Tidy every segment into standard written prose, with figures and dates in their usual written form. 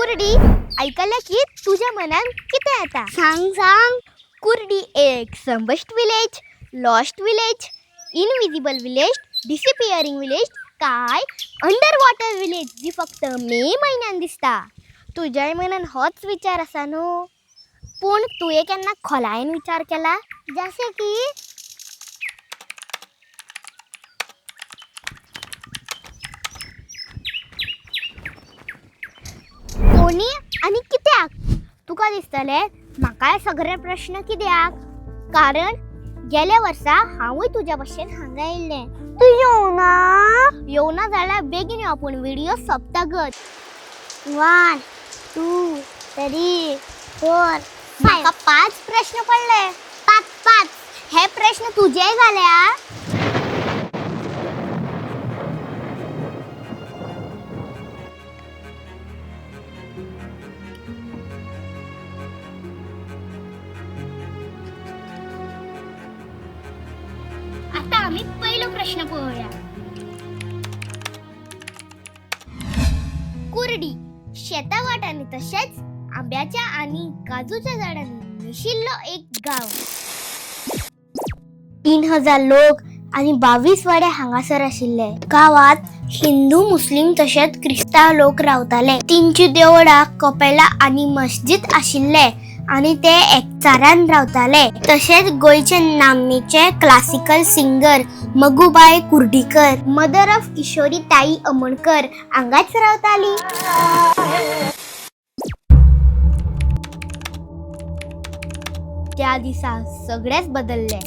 कुर्डी ऐकलं की तुझ्या मनात किती आता सांग. कुर्डी एक समबस्ट village, lost village, invisible village, disappearing village काय अंडर वॉटर विलेज जी फक्त मे महिन्यात दिसता. तुझ्या मनात होच विचार असा न्हू, पण तू केन्ना खोलायेन विचार केला? जसे की कोणी आणि कित्याक? तुका दिसतले म्हाका सगळे प्रश्न कित्याक? कारण गेल्या वर्सा हांवूय तुझ्या भशेन हांगा येयल्लें. तू येवना जाल्यार बेगीन यो, पूण व्हिडिओ सोंपतागच. 1 2 3 4 म्हाका 5 प्रश्न पडले. 5 हे प्रश्न तुझे जाल्या? आता आम्ही पहिलो प्रश्न पळोवया. कुर्डी शेता वाटांनी तसेच आंब्याच्या आणि काजूच्या झाडांनी मिशिल्लो एक गाव. 3000 लोक आणि 22 वाडे हांगासर आशिल्ले. गावात हिंदू, मुस्लिम तसेच ख्रिस्ताव लोक रावताले. तिंची देवळां, कपेला आणि मस्जिद आशिल्ले आणि ते एकचारान रावताले. तसेच गोयचे नामनेचे classical singer Mogubai Kurdikar, mother of Kishori Tai Amonkar हांगाच रावताली. त्या दिसा सगळेच बदलले.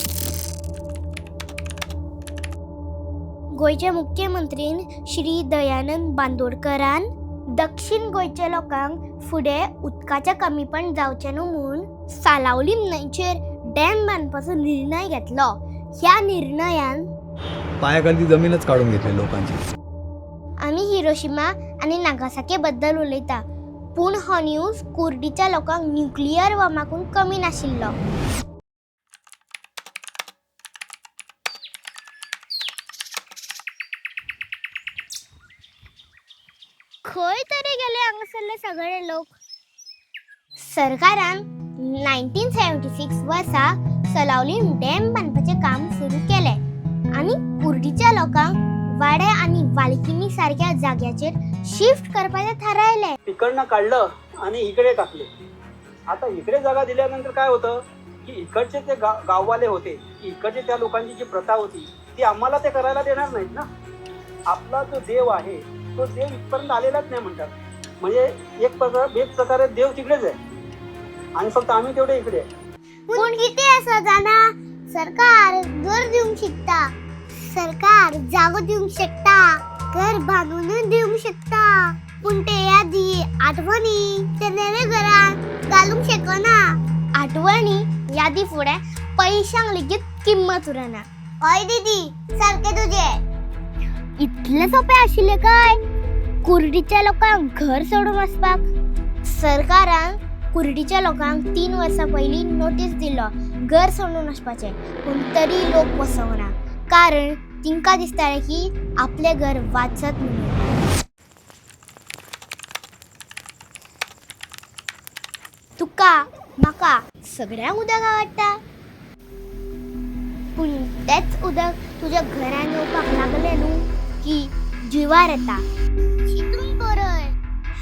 गोयच्या मुख्यमंत्रीन श्री दयानंद बांदोडकरान दक्षिण गोयच्या लोकांक फुडें उदकाचें कमीपण जावचें न्हू म्हूण सालावली न्हंयचेर डॅम बांदपाचो निर्णय घेतलो. ह्या निर्णयान पायाखाली जमीनच काढून घेतली लोकांची. आम्ही हिरोशिमा आणि नागासाकी बद्दल उलयता, पूण हो न्यूज कुर्डीच्या लोकांक न्यूक्लियर बॉम्बाकून कमी नाशिल्लो. खंय तरी गेले हांगासरले सगळे लोक. सरकारान 1976 वर्सा सलावलीम डॅम बांदपाचे काम सुरू केले आणि कुर्डीच्या लोकांक वाड्या आणि वालकिनी सारख्या जाग्याचेर शिफ्ट करपाचे ठरवले. तिकडनं काढलं आणि इकडे टाकले. आता इकडे जागा दिल्यानंतर काय होतं की इकडचे ते गाववाले होते, इकडचे त्या लोकांची जी प्रथा होती ती आम्हाला ते करायला देणार नाहीत ना. आपला जो देव आहे तो देव इथपर्यंत आलेलाच नाही म्हणतात. म्हणजे एक प्रकारे देव तिकडेच आहे आणि फक्त आम्ही तेवढे इकडे आहे. पण किती असं जाणा, सरकार घर देऊ शकता, सरकार जागो देऊ शकता, घर बांधून देऊ शकता, पण ते यादी आठवणी ते नवे घरात घालूंक शकना. आठवणी यादी फुडें पैशांक लेगीत किंमत उरना. हय दीदी, सारखे तुझे. इतले सोपे आशिल्ले काय कुर्डीच्या लोकांक घर सोडून वचपाक? सरकारान कुर्डीच्या लोकांक 3 वर्सां पयलीं नोटीस दिलो घर सोडून वचपाचें, पूण तरी लोक वचोना. कारण तिंका दिसतालें की आपले घर वाचत म्हणून. तुका म्हाका सगळ्यांक उदक आवडटा, पूण तेच उदक तुझ्या घरान येवपाक लागले न्हू की जिवार येता. चिंतून करय.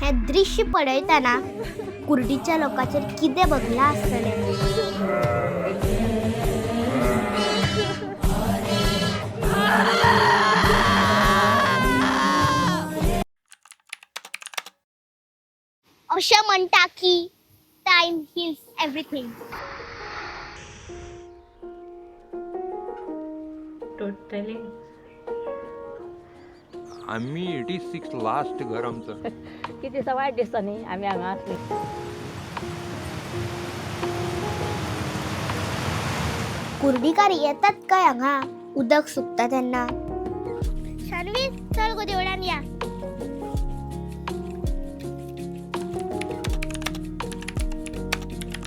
हे दृश्य पळयतना कुर्डीच्या लोकांचेर कितें बगला आसतले. अशें म्हणटा की टाइम हील्स एव्हरीथिंग. टोटली आम्ही 86 लास्ट घर आमचं. किती वायट दिसता न्ही आमी हांगा आसली. कुर्डीकार येतात काय हांगा उदक सुकता तेन्ना? शानवी चल गो देवळान या.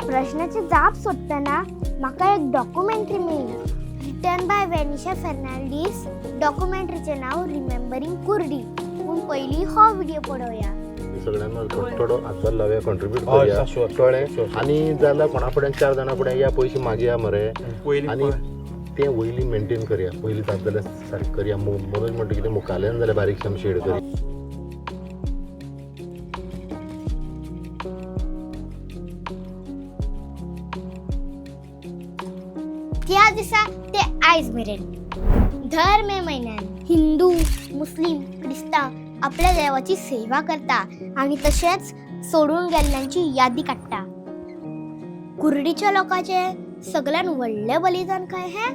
प्रश्नाचे जाप सोदतना म्हाका एक डॉक्युमेंटरी मेळ्ळी. Written by Vanisha Fernandes. डॉक्युमेंटरीचे नाव रिमेंबरिंग कुर्डी. पूण पयलीं हो व्हिडिओ पळोवया. सगळ्यांना थोडो हातभार लावया, कॉन्ट्रीब्यूट करूया, कळ्ळें. आनी जाल्यार कोणा फुड्यान 4 जाणां फुड्यान या पयशे मागया मरे, आनी तें वयली मेंटेन करया. पयलीं जाता जाल्यार सारकें करया. मनोज म्हणटा कितें मुखाल्यान जाल्यार बारीकशें शेड करया. त्या दिसा ते आयज मेरेन दर मे म्हयन्यान हिंदू, मुस्लिम, क्रिस्तांव आपल्या देवाची सेवा करता आणि तशेंच सोडून गेल्ल्यांची यादी काडटा. कुर्डीच्या लोकांचे सगळ्यान व्हडलें बलिदान काय हे?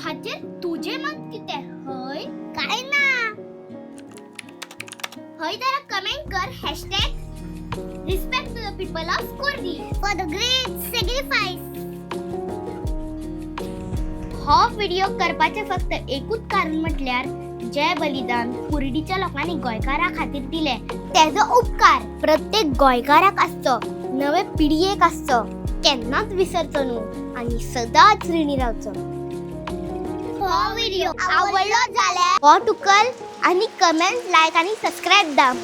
हाचेर तुझे मत कितें? हय काय ना, हय जरा कमेंट कर #respect to the people of Kurdi. For the great sacrifice. हो व्हिडिओ करपाचे फक्त एकूच कारण म्हटल्यार जे बलिदान कुर्डीच्या लोकांनी गोंयकारां खातीर दिले तेजो उपकार प्रत्येक गोंयकाराक आसचो, नवे पिढयेक आसचो, केन्नाच विसरचो न्हू आनी सदांच ऋणी रावचो. हो व्हिडिओ आवडलो जाल्यार हो टुकल आनी कमेंट, लायक आनी सबस्क्राईब दाम.